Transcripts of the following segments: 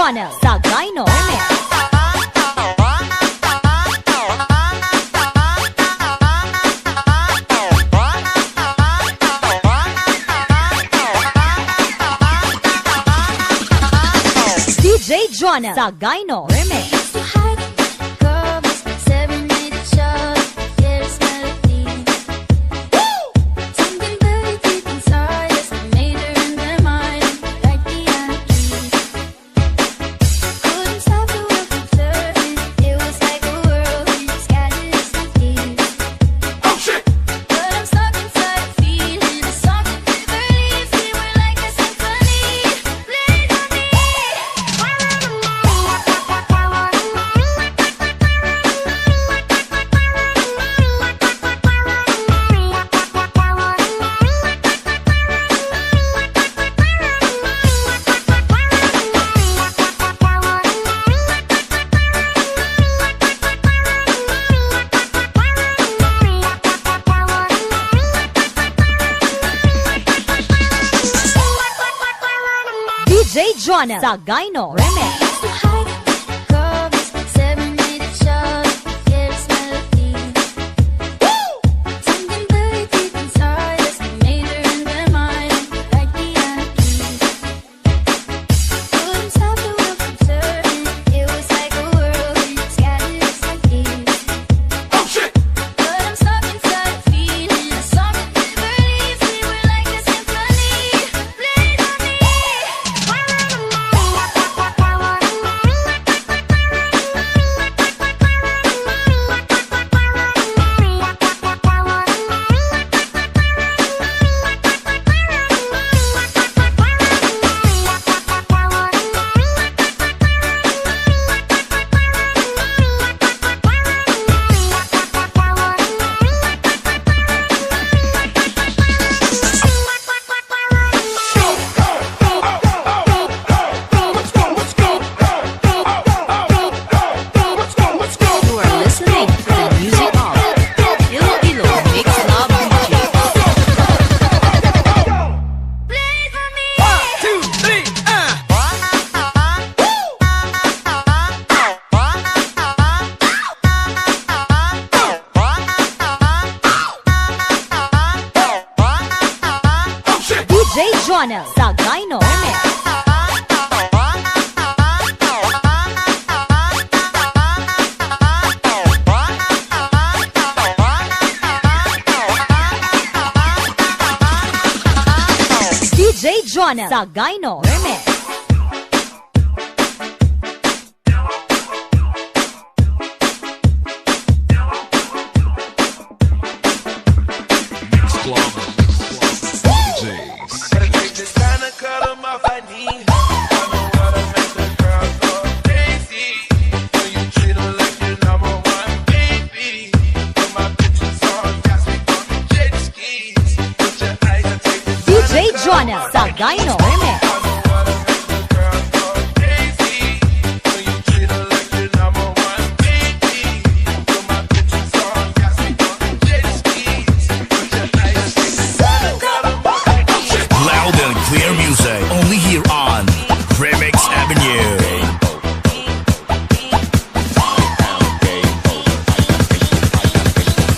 Jonah sa Gyno Remix. DJ Jonah sa Gyno Remix. DJ Jonah sa Gyno Remix. DJ Jonah sa Gyno Remix. DJ Jonah sa Gyno Remix. DJ Jonah sa Gyno Remix. Loud and clear music, only here on Remix Avenue.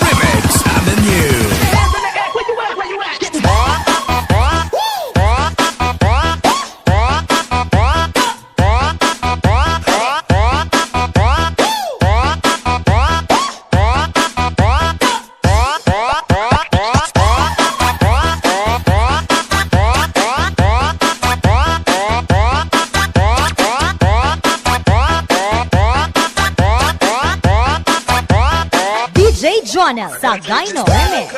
Remix Avenue. DJ Jonah sa Gyno Remix.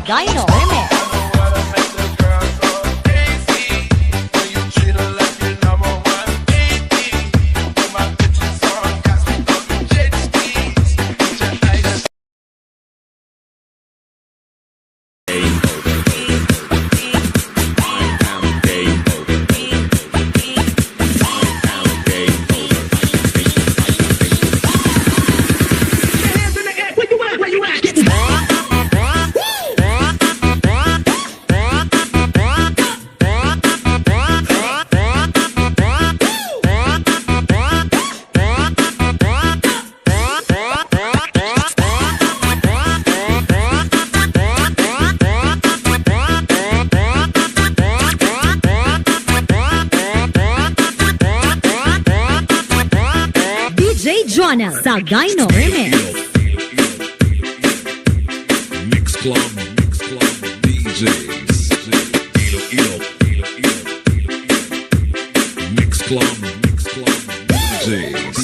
Sagayno Remix. Jonah Sagayno Remix. Mix Club DJs. Mix Club DJs.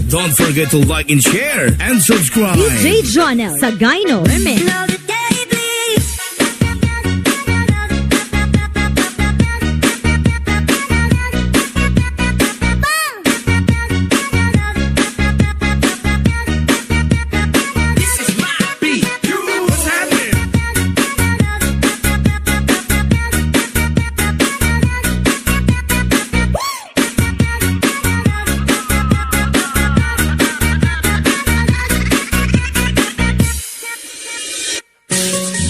Don't forget to like and share and subscribe. DJ Jonah Sagayno Remix.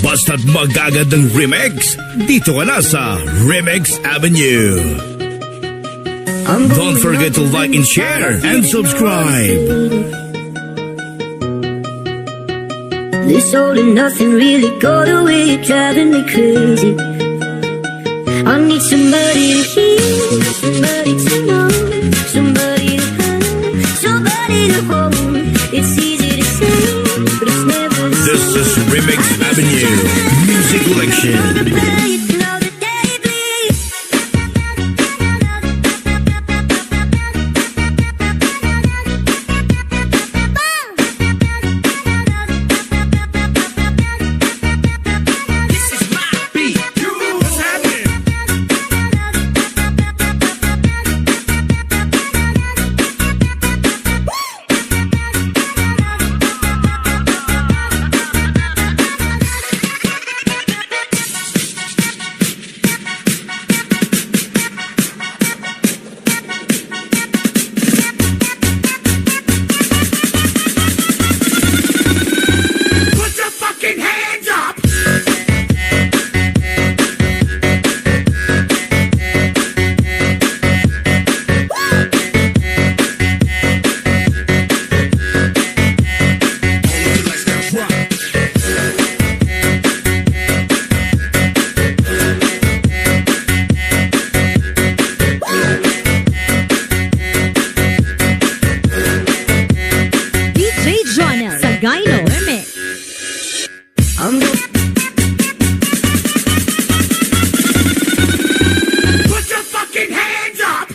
Basta't magagandang remix, dito ka na sa Remix Avenue. Don't forget to like and share and subscribe. This all and nothing really got away, driving me crazy. I need somebody to hear, somebody to know, somebody to hold, somebody to hold. It's easy to say, but it's never the This is Remix Avenue Music Collection. Sagayno Remix. Put your fucking hands up!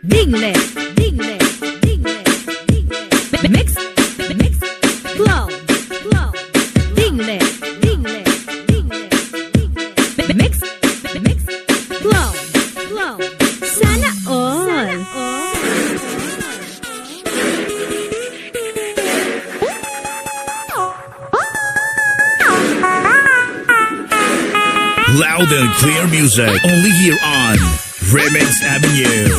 Dingle, dingle, dingle, dingle. Mix, mix, flow, flow. Dingle, dingle, dingle, dingle. Mix, mix, flow, flow. Sana all. Sana all. Loud and clear music, only here on Remix Avenue.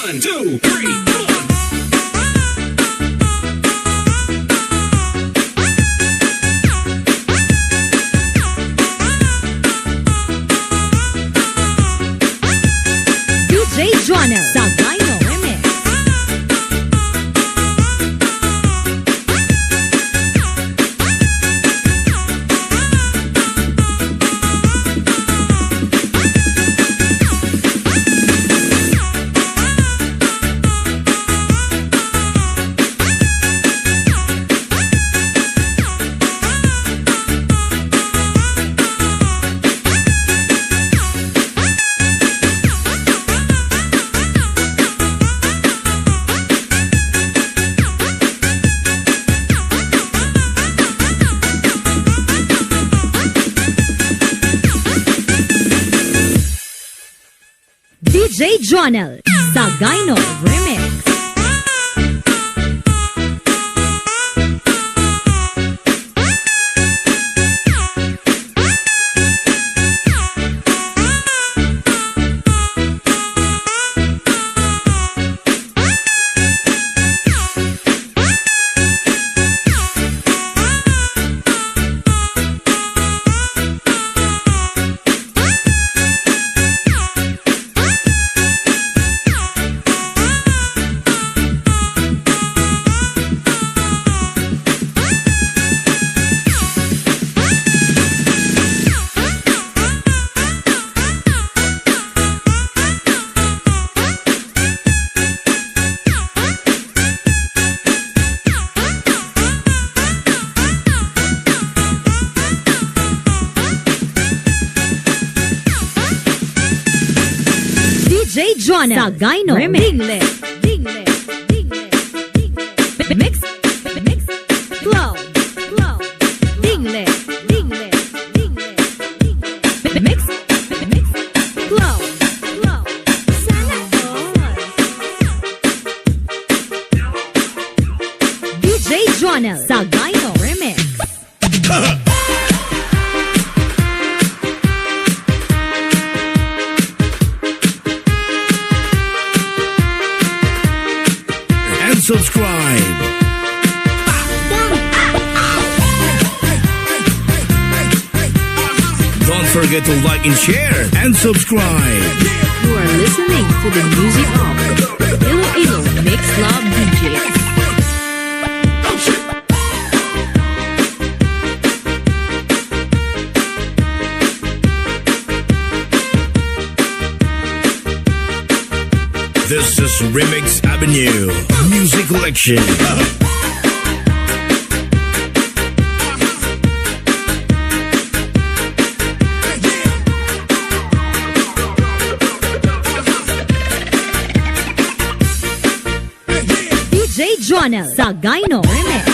1, 2, 3. DJ Jonel Sagayno Remix. DJ Jonel Sagayno Remix. DJ Jonel Sagayno Remix. Mix, mix, flow, flow, dingle, dingle, dingle, mix, mix, flow, flow. Sana all. DJ Jonel Sagayno Remix. Subscribe. Don't forget to like and share and subscribe. You are listening to the music of Iloilo Mix Love DJ. This is Remix Avenue Music Collection. DJ Jonel Sagayno Remix.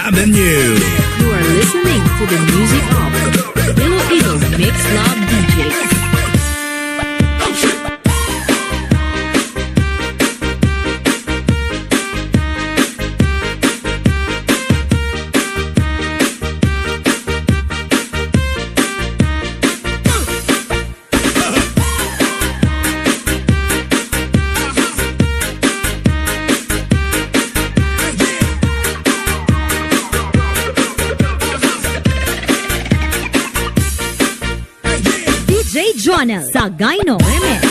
Avenue. You are listening to the music of Iloilo Mix Love DJ. DJ Jonel Sagayno Remix.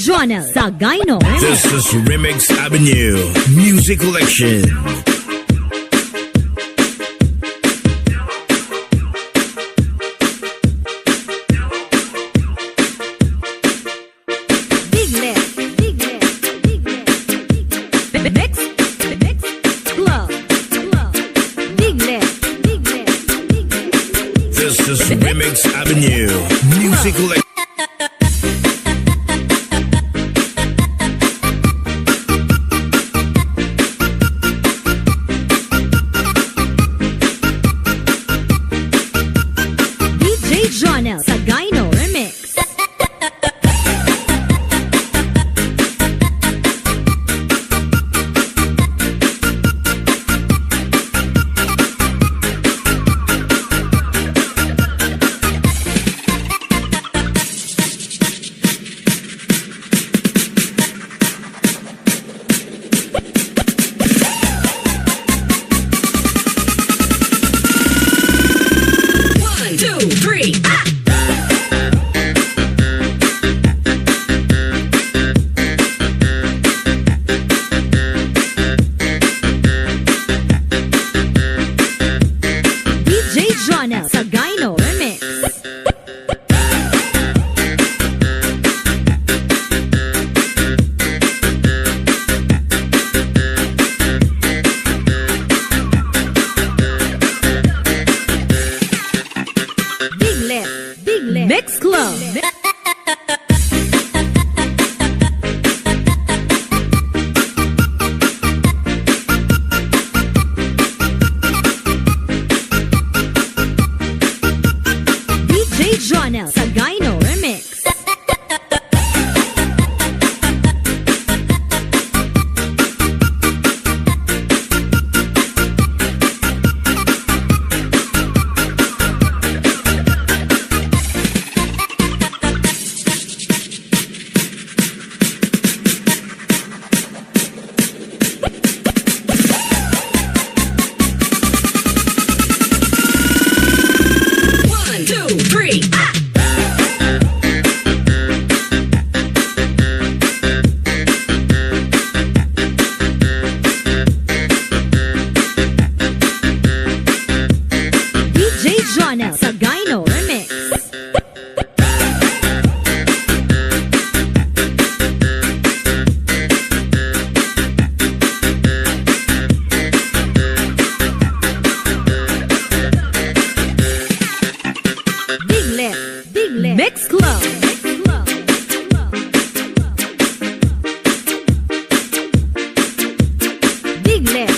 Jonel Sagayno. This is Remix Avenue Music Collection. This is Remix Avenue Music Collection. Jonel Sagayno Remix. One, two, three. Jonel Sagayno Remix. Big Lip Mix Club. Jonel Sagayno Remix. One, two, three. Jonel Sagayno Remix. Big Lip Mix Club. Big Lip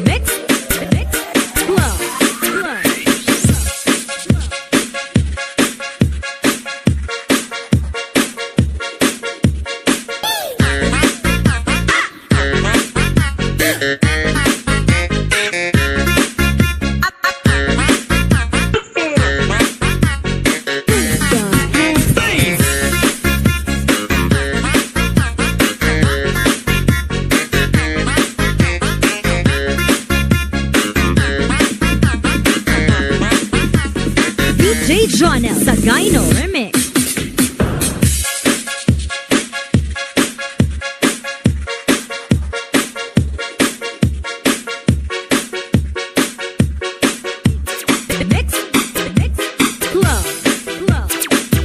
Mix Club. Jonel Sagayno Remix. Mix Club.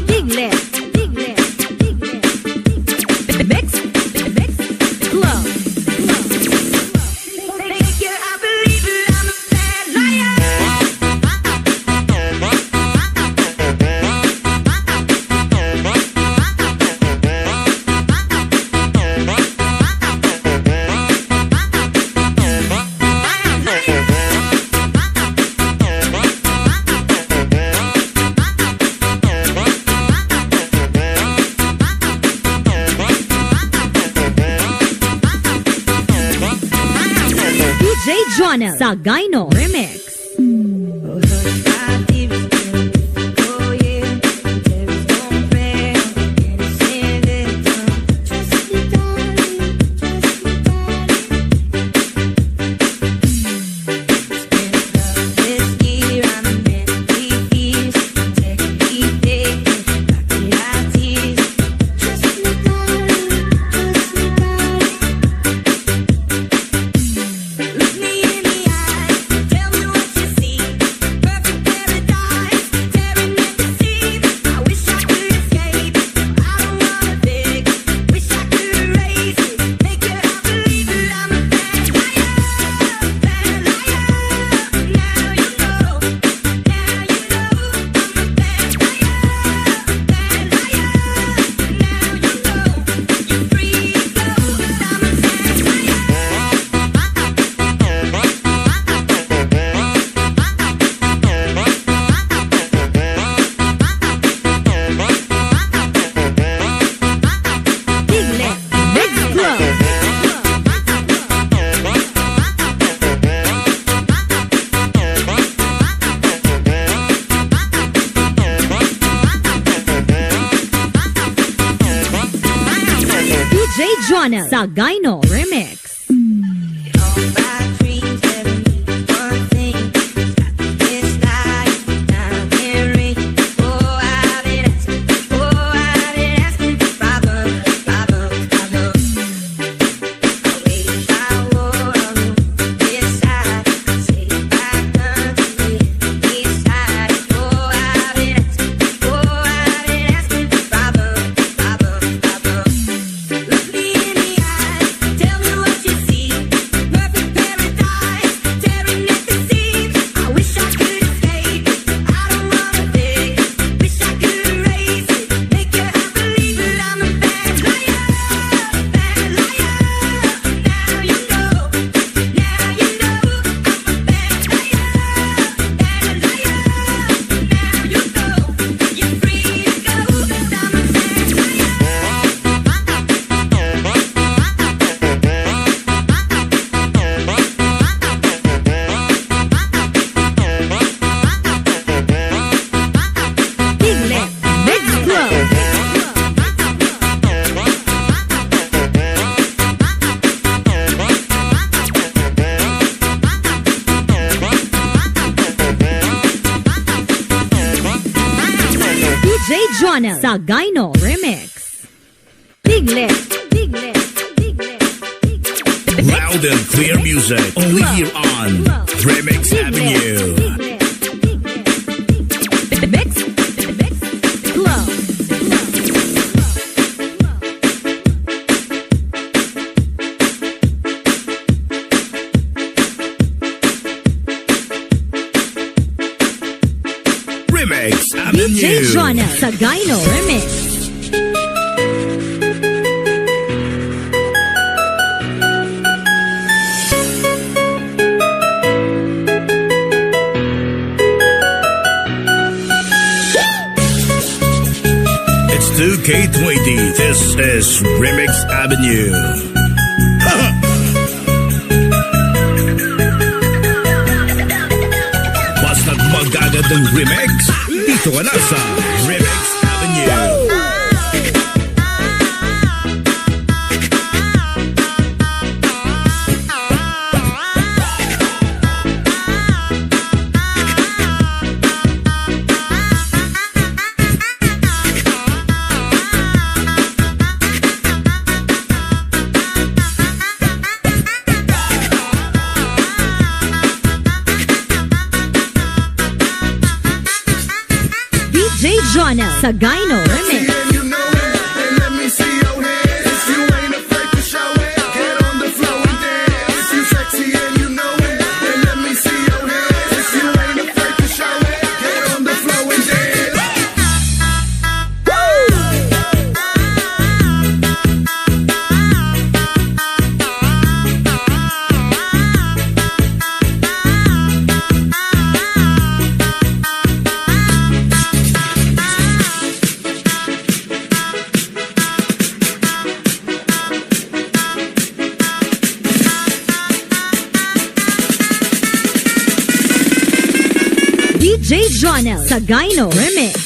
Big Lip Mix Club. Jonel Sagayno Remix. Jonel Sagayno Remix. DJ Jonel Sagayno Remix. Piglet, Piglet, Piglet, Piglet. Loud and clear music only here on Remix Avenue. Mix, mix, club. Remix Avenue. DJ Jonel Sagayno Remix. It's 2K20. This is Remix Avenue. Basta't magagad ng remix, dito ka na sa Remix Avenue. DJ Jonel Sagayno Remix. DJ Jonel Sagayno Remix.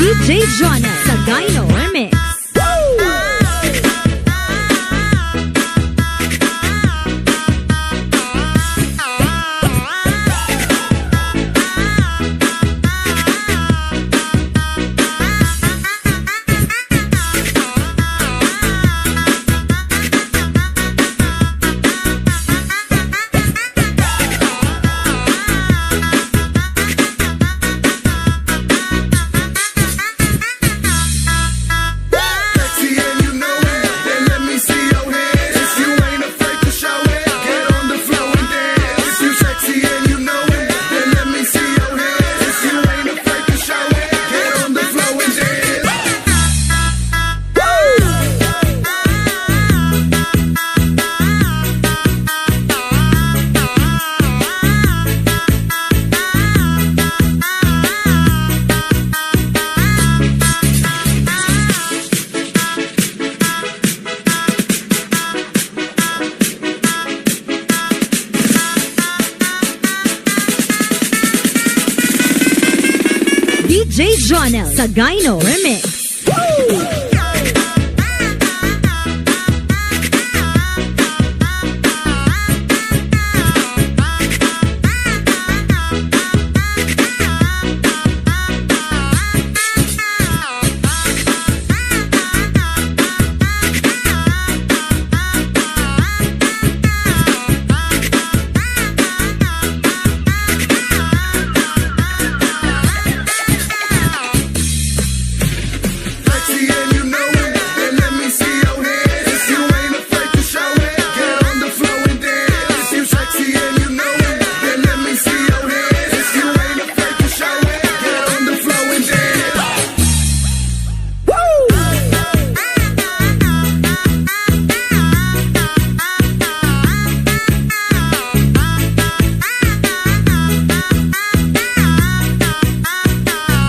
DJ Jonel Sagayno Remix. DJ Jonel Sagayno Remix.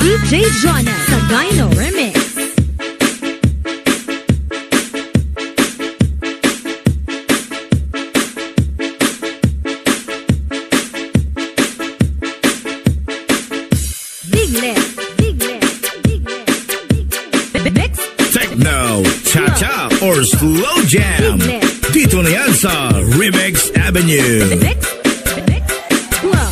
DJ Jonel Sagayno Remix. Big left, big left, big left. Mix. Techno, cha-cha, or slow jam. Big left. Dito na yan sa Remix Avenue. Mix. Mix. Flow.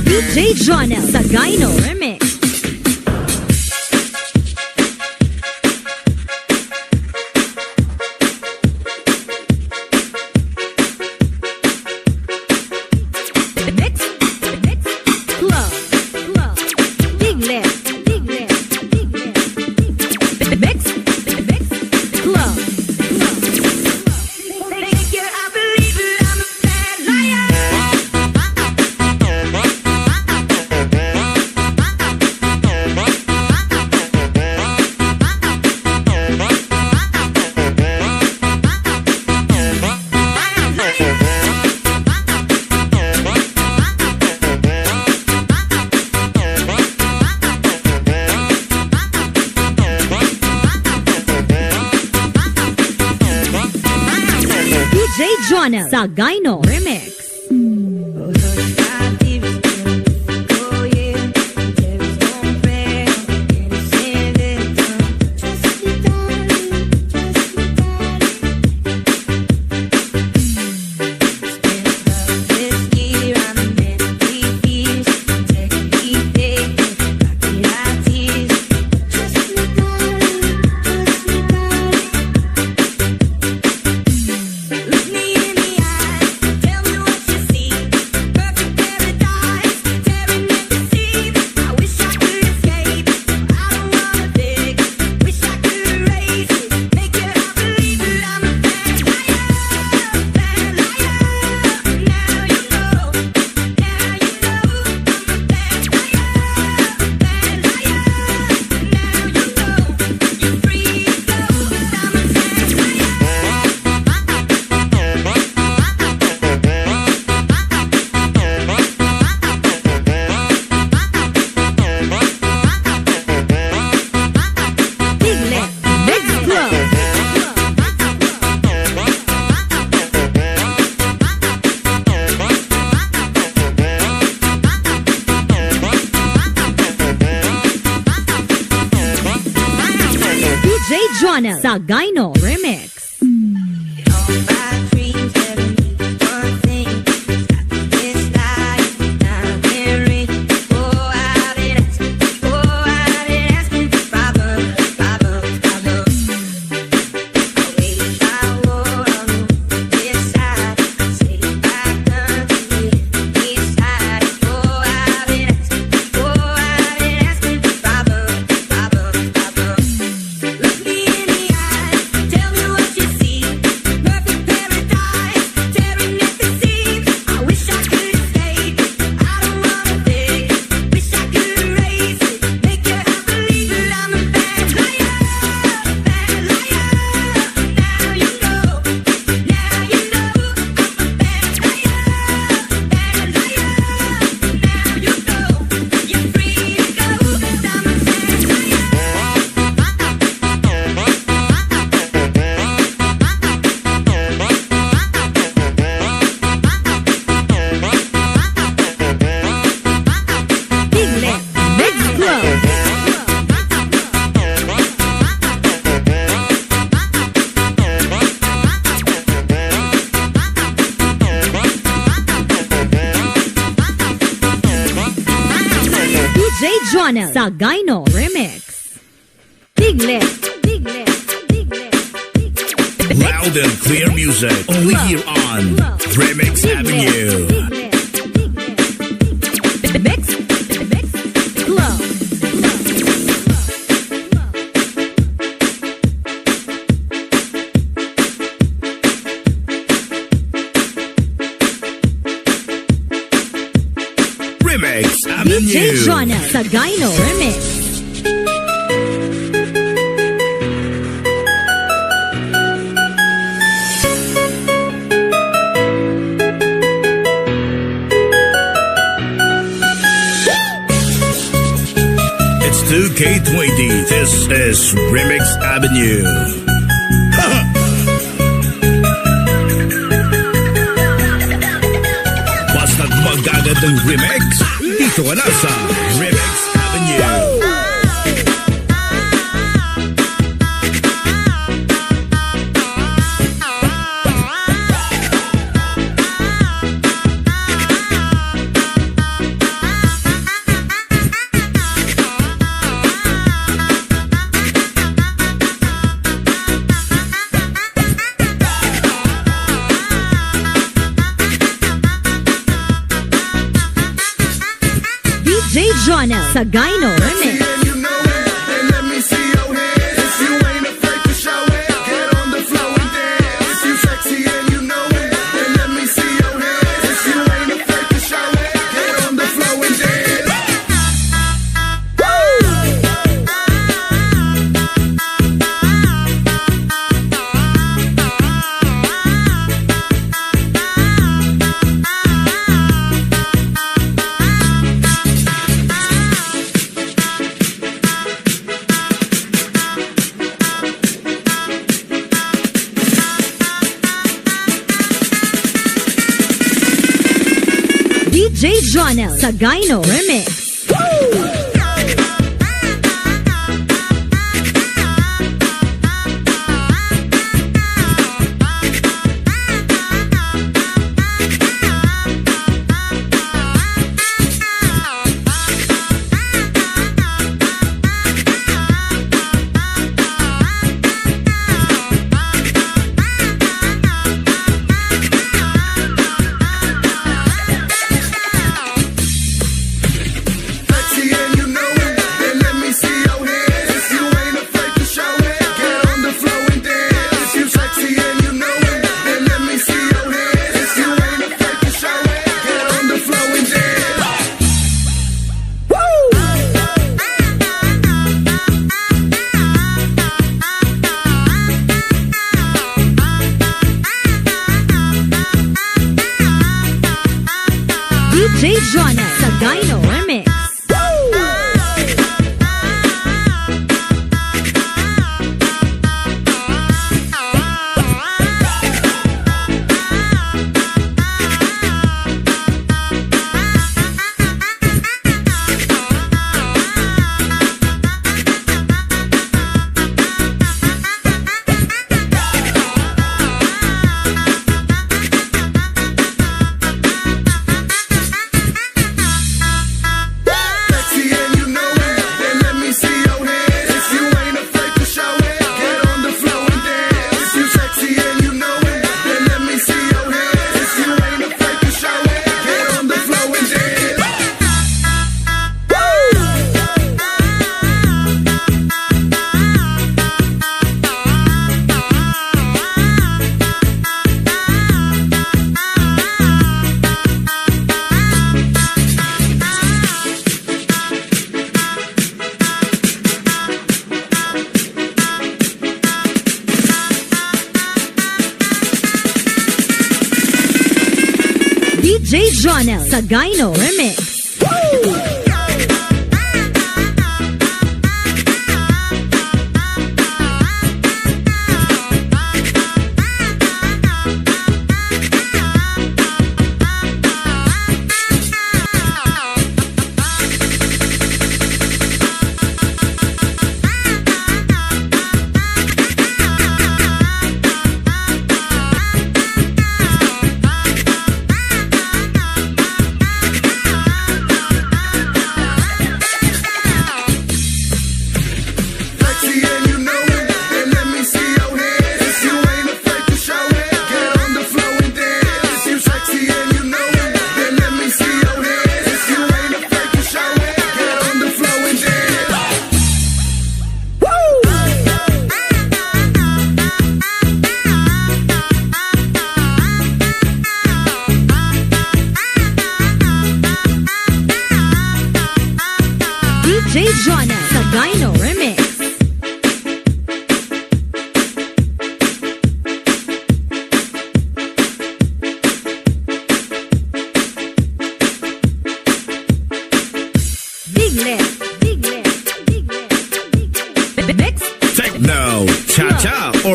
DJ Jonel Sagayno Remix. Mix, mix, flow, flow. Big left, big left, big left. Mix, mix, flow, flow. Think you, I believe it, I'm a bad liar. DJ Jonel Sagayno Remix. DJ Jonel Sagayno Remix. Look me in the eye, tell me what you Jonel Sagayno Remix. Biglet, biglet, biglet, biglet. Loud and clear music. Only here on Remix Avenue. Mix, mix, glow. Remix DJ Avenue. Jonel Sagayno Remix. It's 2K20. This is Remix Avenue. Basta't magagandang remix, dito ka na sa Remix Avenue. DJ Jonel Sagayno Remix. You know it, and let me see your hands. If you ain't afraid to show it, get on the floor and dance. If you sexy and you know it, then let me see your hands. If you ain't afraid to show it, get on the floor and dance. DJ Jonel Sagayno Remix. Sexy and you know it, then let me see your hands. If you ain't afraid to show it, get on the floor and dance. If you sexy and you know it, then let me see your hands. If you ain't afraid to show it, get on the floor and dance. DJ Jonel Sagayno Remix. Sexy and you know it, then let me see your hands. If you ain't afraid to show it, get on the floor and dance. If you sexy and you know it, then let me see your hands. If you ain't afraid to show it, get on the floor and dance. DJ Jonel Sagayno Remix.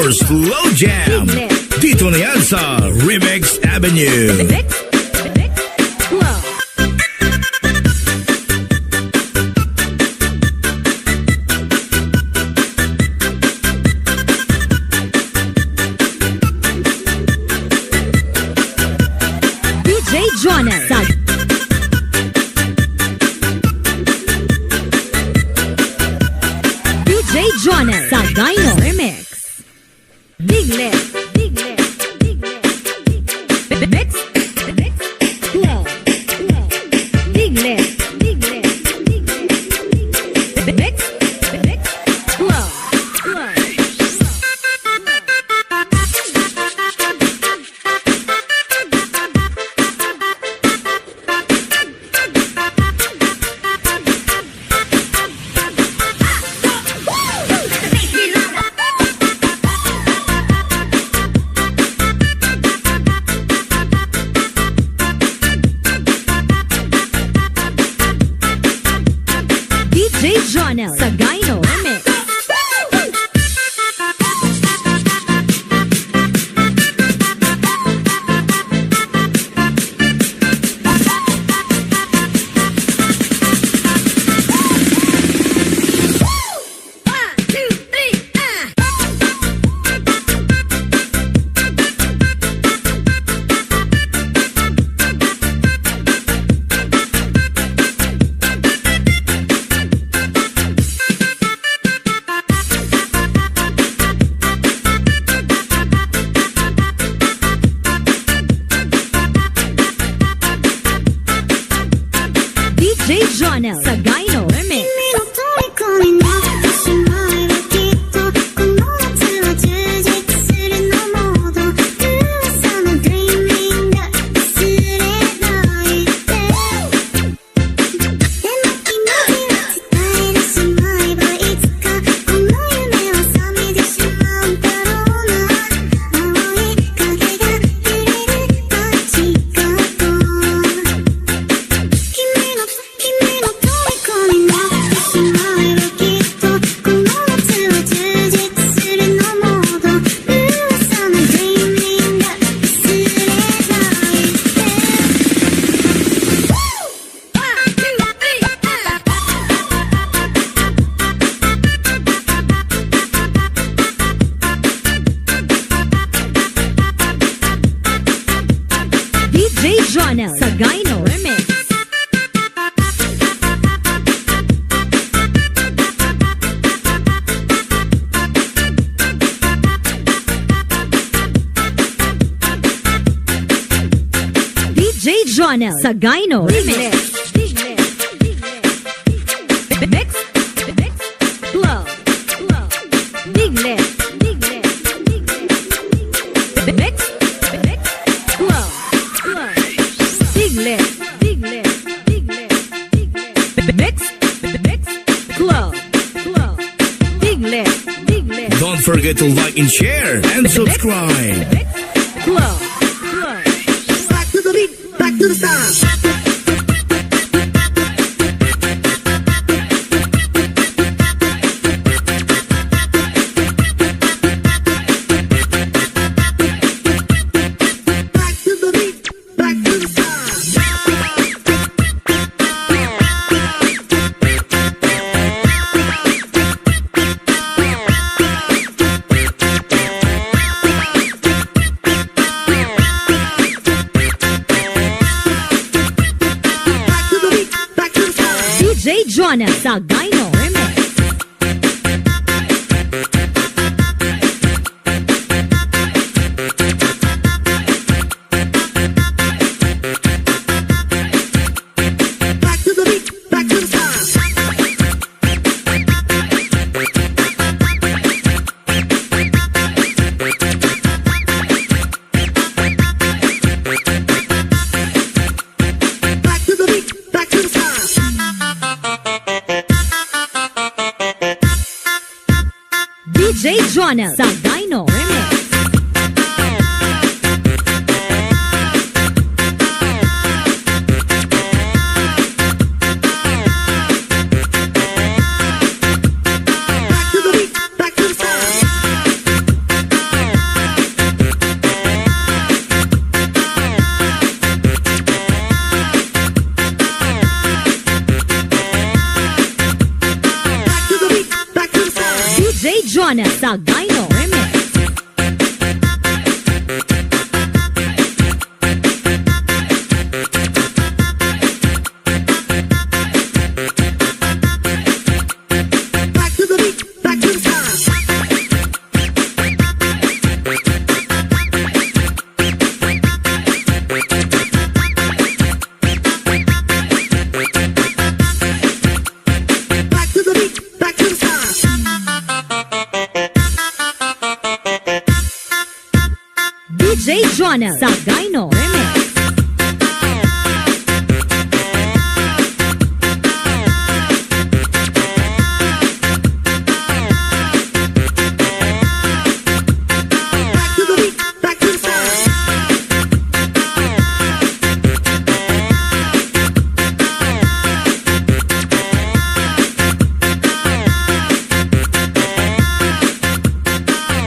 your slow jam. Dito na yan sa Remix Avenue. Mix, mix, flow. DJ Jonel sa DJ Jonel sa Gyno Remix. Digle, digle, digle, digle. Mix, mix, flow, flow. Digle, digle, digle, digle. Mix, mix, flow, flow. DJ Jonel sa Gyno Remix. DJ Jonel sa Gyno Remix. 君の虜になってしまえばきっとこの夏は充実するのモード噂の Dreaming が忘れないででも気持ちは伝えてしまえばいつかこの夢は覚めてしまうんだろうな青い影が揺れる街角君の虜になってしまえばきっとこの夏は充実するのモード噂の Dreaming が忘れないで DJ Jonel sa Gyno Remix. DJ Jonel sa Gyno Remix. Mix, mix, flow, flow. Digle, digle, digle. Mix, mix, flow, flow. Digle, digle, digle, digle. Mix, mix, flow, flow. Digle, digle. Don't forget to like and share and subscribe. Mix, flow, flow. Back to the beat, back to the sound. Back to the beat, back to the sound. Back to the beat, back to the sound. DJ Jonel sa Gyno Remix. Back to the beat, back to the sound. Back to the beat, back to the sound. DJ Jonel sa Gyno Remix. Back to the beat, back to the sound. Sagayno Remix. Back to the beat, back to the time. Back to the beat, back to the time. DJ Jonel Sagayno Remix. Back to the beat, back to the time.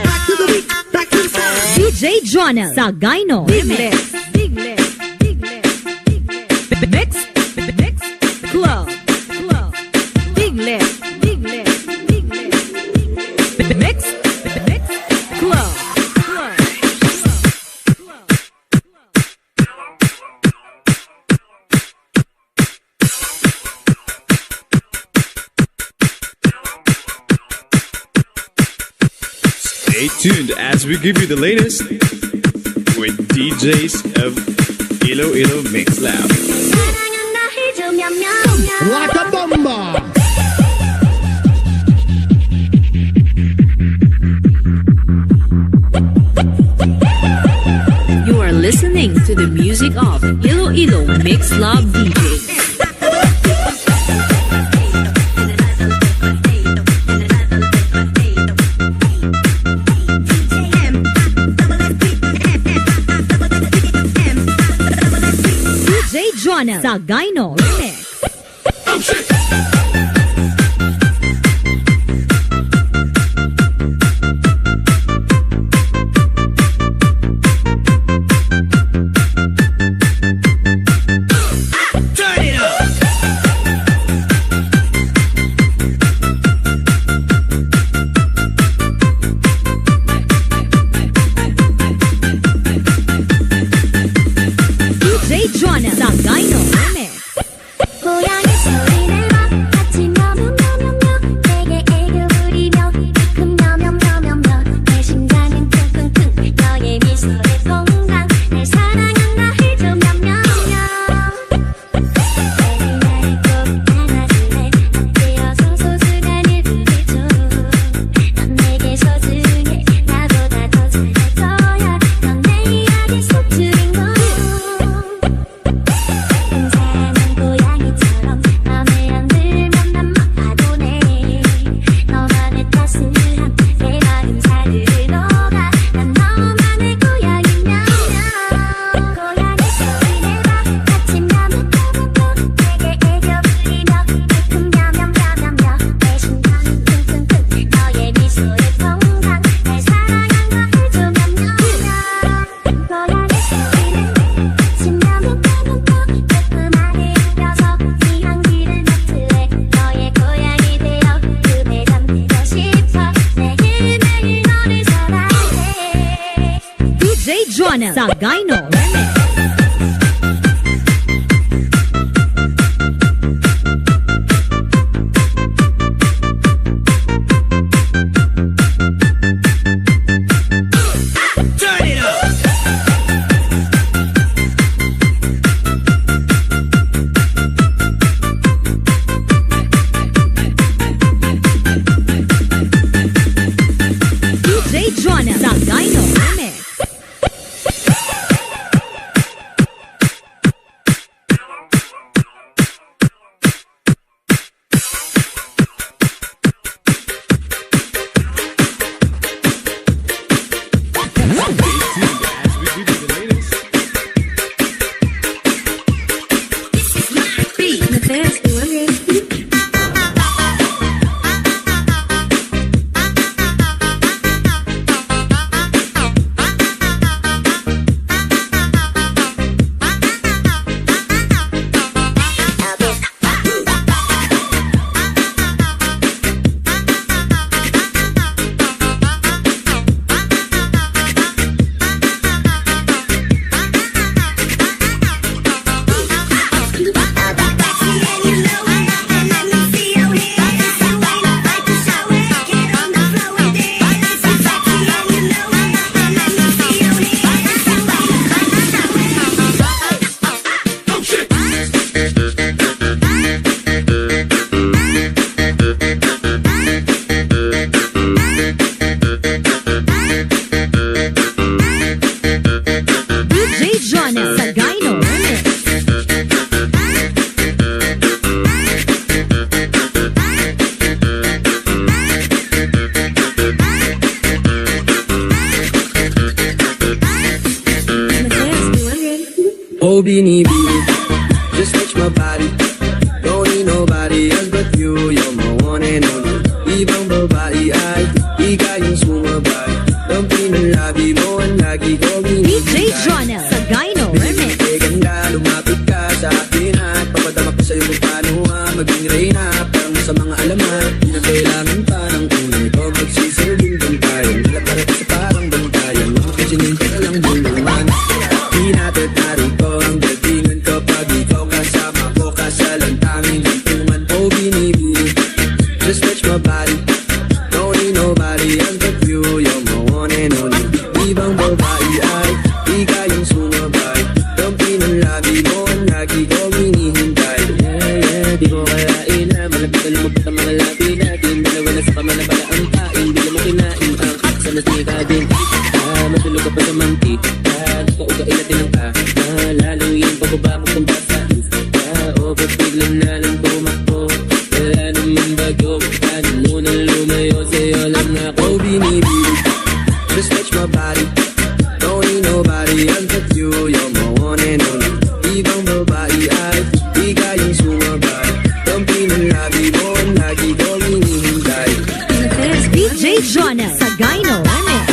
Back to the beat, back to the time. DJ Jonel Sagayno Remix. Mix, mix, club, club. Big lip, big lip, big lip. Mix, mix, club, club. Stay tuned as we give you the latest with DJs of Ilo Mix Lab. Like a bomber. You are listening to the music of Ilo Mix Love DJ. DJ Jonel Sagayno Remix. DJ Jonel Sagayno Remix. 고양이 소리를 봐 같이 며명며명며 내게 애교 부리며 큰 며명며명며 내 심장은 쿵쿵쿵 너의 미소에 퐁당 날 사랑한다 해줘 며명며 내일 나를 꼭 안아줄래 어때어서 소중한 일부해줘 넌 내게 소중해 나보다 더 잘할 거야 넌 내 이야기 속 주인공 사랑은 고양이처럼 맘에 안 들면 난 막아도네 너만의 따스함 내 마음 사르르 녹아 난 너만의 고양이면 고양이 소리 내봐 같이 며명며명며 내게 애교 부리며 큰 며명며명며 내 심장은 쿵쿵쿵 너의 미소에 퐁당 날 사랑한다 해줘 며명며 고양이 소리를 같이 며명며명며 조금 안에 안겨서 네 향기를 맡을래 너의 고양이 되어 꿈에 잠들고 싶어 매일매일 너를 사랑해 DJ Jonel Sagayno Remix. DJ Jonel Sagayno Remix. ko binibili. Just touch my body, don't need nobody else but you. You're my one and only. Ibang babae ay ikaw yung sumabay. Ang pinalabi mo ang lagi ko binibigay. DJ Jonel Sagayno Remix. Ganda, lumapit ka sa akin at papadama ko sa'yo kung paano maging reyna. Parang sa mga alaman, di na kailangan pa ng unay ko. Magsisilbing bantayan, wala para sa parang bantayan. Makakasinin ka na lang buluan. Di natin narito ang datingan ko pag ikaw kasama ko. Kasalang tanging hintungan ko binibili. Just touch my body, don't need nobody else but you. You're my one and only. Ibang babae ay ikaw yung sumabay. Ang pinalabi mo ang lagi ko hinihintay. Yeah, yeah, di ko kalain na malapit na lumabot ang mga labi natin. Dalawa na sa kamala pala ang kain. Di naman kinain ang aksa na sika din. Matulog ka pa sa mantik. Kaugain natin ang lalong yung pababa mo kung basa. O ba't biglang na lang tumakbo? Wala naman bago. Paano muna lumayo sa'yo lang ako binibili. Just touch my body, don't need nobody else but you. You're my one and only. Ibang babae ay ikaw yung sumabay. Ang pinalabi mo ang lagi ko hinihintay. DJ Jonel Sagayno Remix.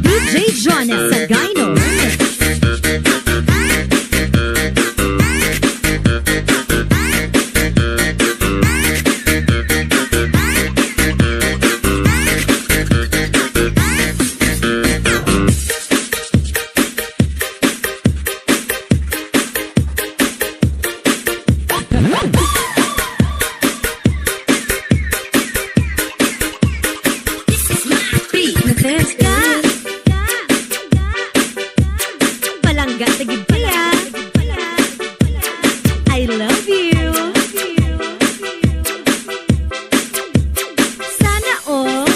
DJ Jonel Sagayno Remix. Palangga tagid pala. I love you. Sana all.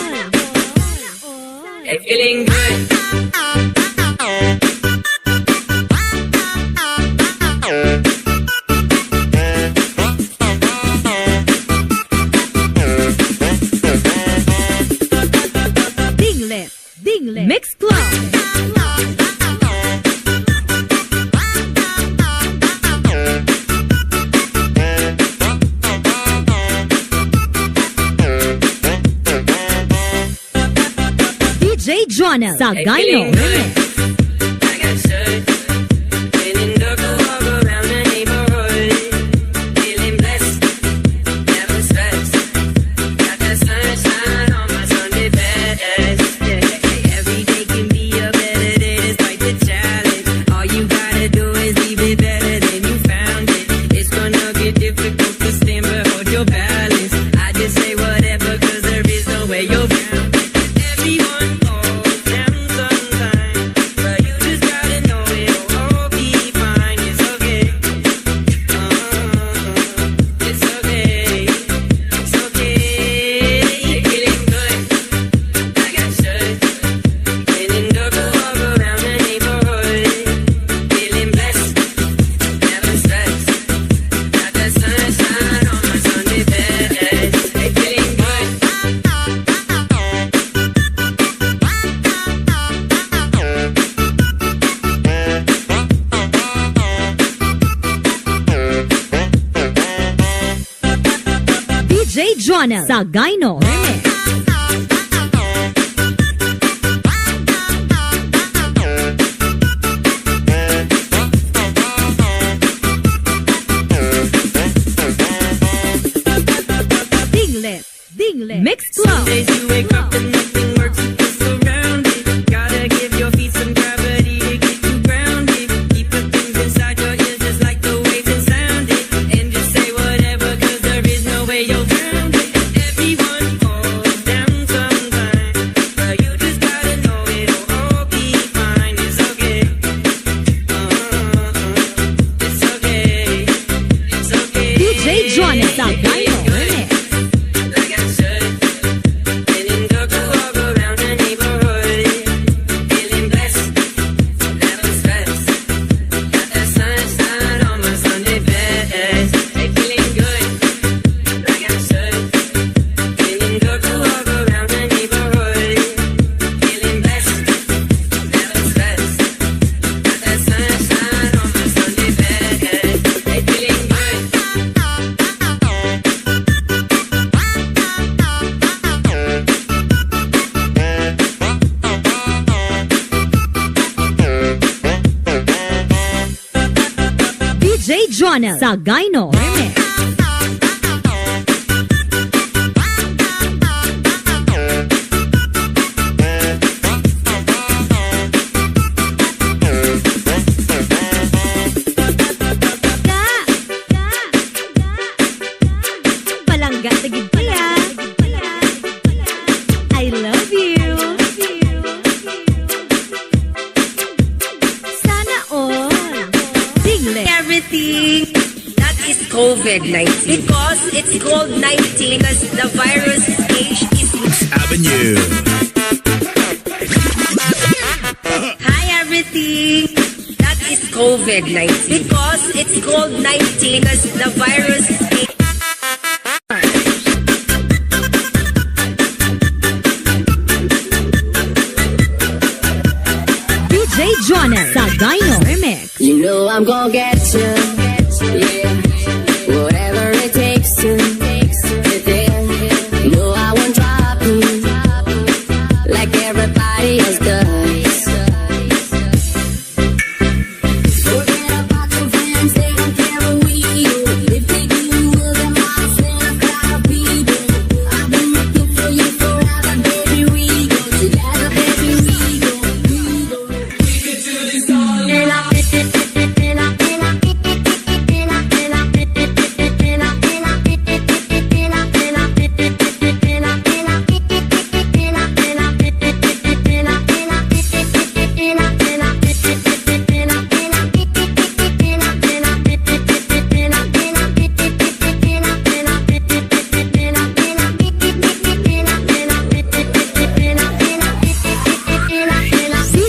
Hey, feeling good. Dinglet Mix Club. DJ Jonel Sagayno Remix. I got stood, feeling dark all around the neighborhood. Feeling blessed, never stressed. Got the sunshine on my Sunday best. Yeah, every day can be a better day despite the challenge. All you gotta do is leave it better than you found it. It's gonna get difficult to stand but hold your balance. I just say whatever cause there is no way you're bound. Everyone falls down sometimes, but you just gotta know it'll all be fine. It's okay. It's okay. It's okay. Feeling good. I got should. Feeling dark all around the neighborhood. Feeling blessed. Never stressed. Got the sunshine on my Sunday best. Feeling good. DJ Jonel Sagayno Remix. Dinglet Mix Club. Days you wake up and nothing works, you feel surrounded. Gotta give your feet some gravity to get you grounded. Keep the things inside your ears just like the waves and sound it. And just say whatever, cause there is no way you'll drown it. Everyone falls down sometime, but you just gotta know it'll all be fine. It's okay. It's okay. It's okay. DJ Johnny Zagaino Remix. Like I said, feeling good to walk around the neighborhood. Feeling blessed, never stressed. Got that sunshine on my Sunday best. Hey, feeling good. Like I said, feeling good to walk around the neighborhood. Feeling blessed, never stressed. Got that sunshine on my Sunday best. Hey, feeling good. DJ Johnny Zagaino Remix. Palangga tigid kaya. I love you. Sana all. Dingle. Everything that is COVID-19 because it's called 19 because the virus age is Avenue. hi everything that is COVID-19 because it's called 19 because the virus age DJ Johnny Zagaino Remix. You know I'm gonna get you, yeah. Whatever it takes to get there. You know I won't drop you like everybody else does. Forget about your friends, they don't care what we do. If they do, well then I'll send a crowd of people. I've been looking for you forever, baby. We go together, baby. We go. We could do this all night.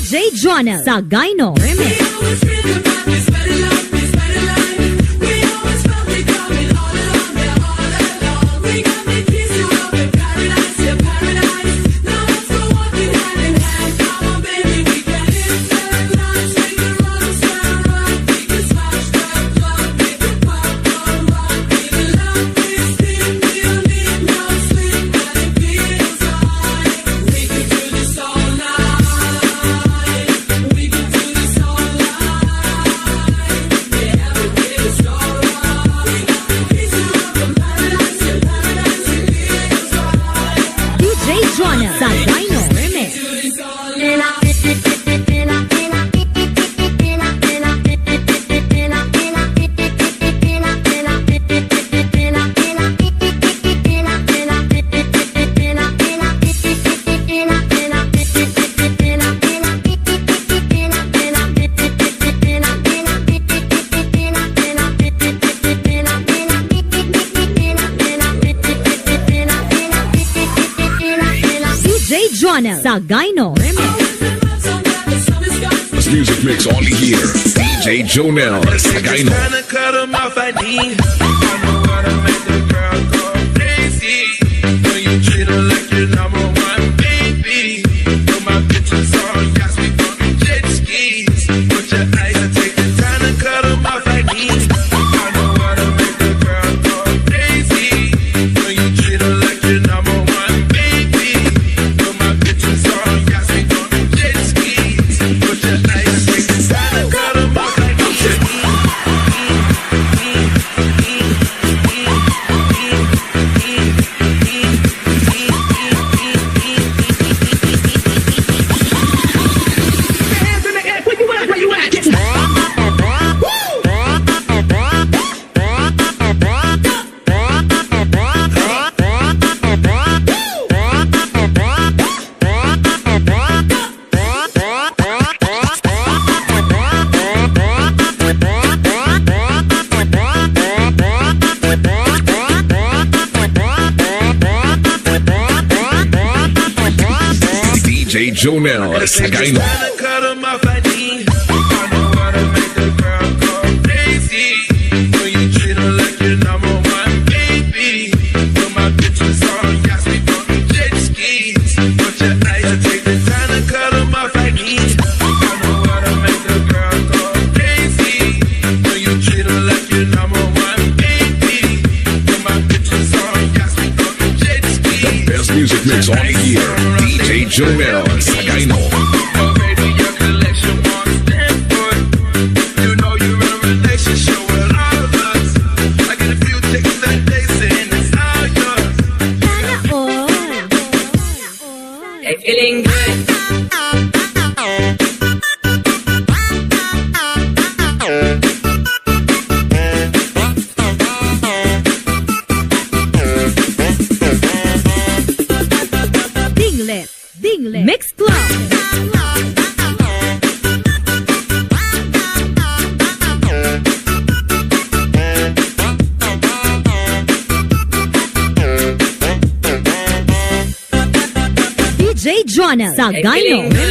DJ Johnny Zagaino Remix. DJ Johnny Zagaino Remix. DJ Johnny Zagaino Remix. This music mix only here. DJ Jonel Zagaino. Tryna cut 'em off, I need. I know how to make the crowd go crazy. When you treat her like your number one baby. Put my pictures on, got me fucking jet skis. Put your eyes and take the time to cut 'em off, I need. I know how to make the crowd go crazy. When you treat her like your number one baby. Put my pictures on, got me fucking jet skis. Put your eyes and take the time to cut 'em off, I need. DJ Jonel Sagayno. Music mix on here, DJ Jonel Sagayno. Feeling good. Dinglet Mix Club. DJ Jonel Sagayno Remix.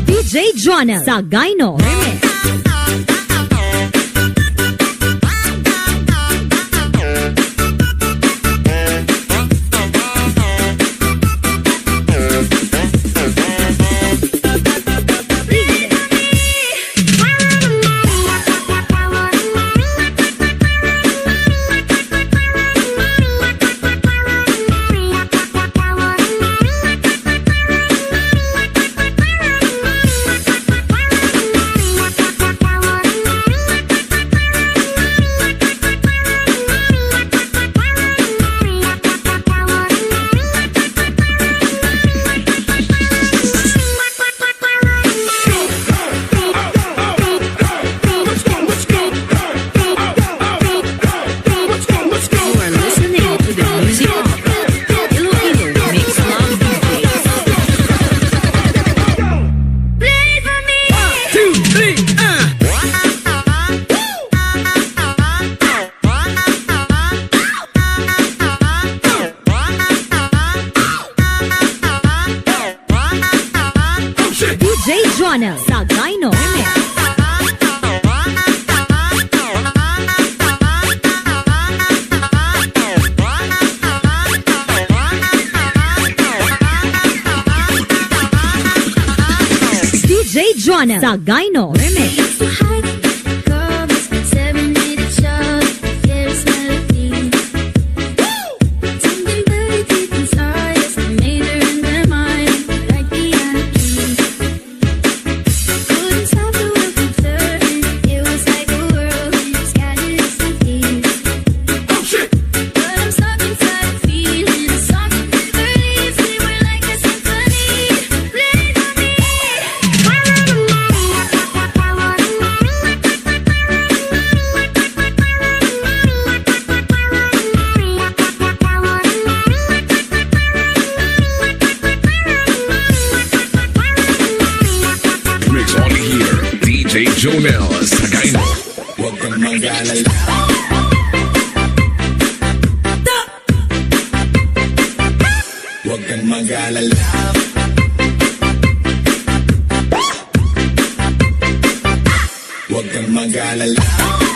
DJ Jonel Sagayno Remix. DJ Jonel Sagayno Remix. DJ Jonel Sagayno Remix. DJ Jonel Sagayno. Huwag kang mag-alala. Huwag kang mag-alala. Huwag kang mag-alala.